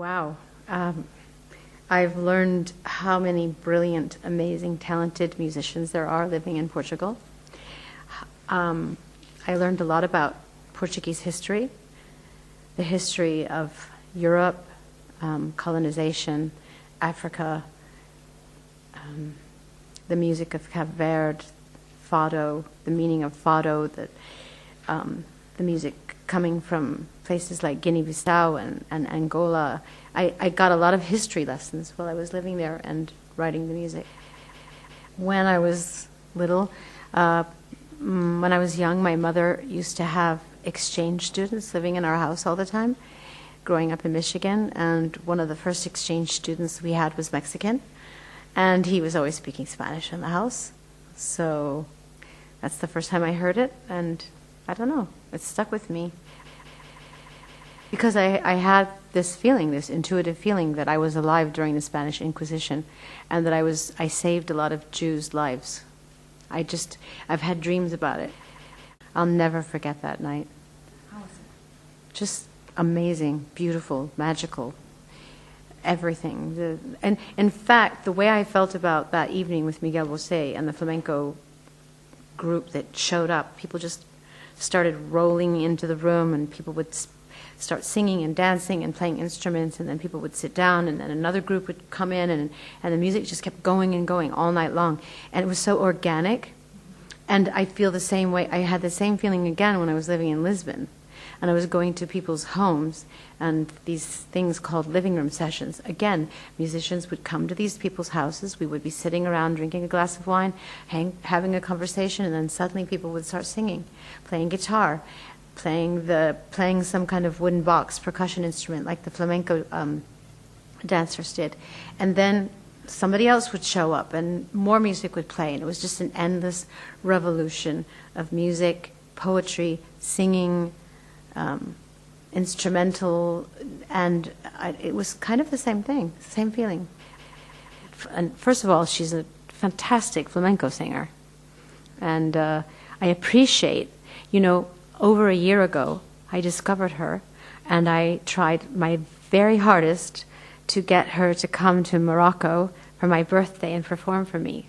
Wow. I've learned how many brilliant, amazing, talented musicians there are living in Portugal. I learned a lot about Portuguese history, the history of Europe, colonization, Africa, the music of Cape Verde, fado, the meaning of fado, the music coming from places like Guinea-Bissau and Angola. I got a lot of history lessons while I was living there and writing the music. When I was little, when I was young, my mother used to have exchange students living in our house all the time, growing up in Michigan, and one of the first exchange students we had was Mexican, and he was always speaking Spanish in the house. So that's the first time I heard it, and I don't know, it stuck with me. Because I had this feeling, this intuitive feeling that I was alive during the Spanish Inquisition, and that I saved a lot of Jews' lives. I've had dreams about it. I'll never forget that night. Just amazing, beautiful, magical, everything. And in fact, the way I felt about that evening with Miguel Bosé and the flamenco group that showed up, people just started rolling into the room, and people would start singing and dancing and playing instruments, and then people would sit down, and then another group would come in, and the music just kept going and going all night long. And it was so organic. And I feel the same way. I had the same feeling again when I was living in Lisbon. And I was going to people's homes, and these things called living room sessions. Again, musicians would come to these people's houses. We would be sitting around drinking a glass of wine, having a conversation, and then suddenly people would start singing, playing guitar, playing some kind of wooden box percussion instrument like the flamenco dancers did. And then somebody else would show up and more music would play, and it was just an endless revolution of music, poetry, singing, instrumental, and it was kind of the same thing, the same feeling. And first of all, she's a fantastic flamenco singer, and I appreciate, over a year ago, I discovered her, and I tried my very hardest to get her to come to Morocco for my birthday and perform for me.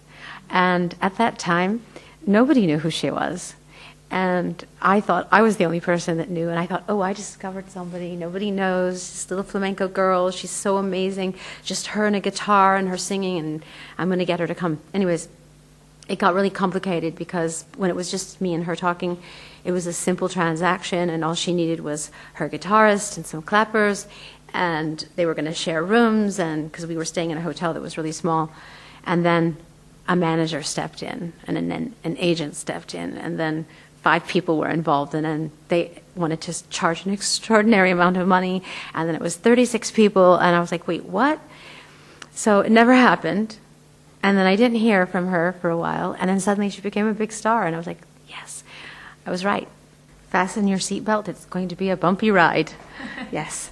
And at that time, nobody knew who she was. And I thought I was the only person that knew. And I thought, I discovered somebody nobody knows. This little flamenco girl, she's so amazing. Just her and a guitar and her singing, and I'm going to get her to come. Anyways, it got really complicated because when it was just me and her talking, it was a simple transaction, and all she needed was her guitarist and some clappers, and they were going to share rooms, and because we were staying in a hotel that was really small. And then a manager stepped in, and then an agent stepped in, and then 5 people were involved, and then they wanted to charge an extraordinary amount of money, and then it was 36 people, and I was like, wait, what? So it never happened, and then I didn't hear from her for a while, and then suddenly she became a big star, and I was like, yes, I was right. Fasten your seatbelt, it's going to be a bumpy ride. Yes.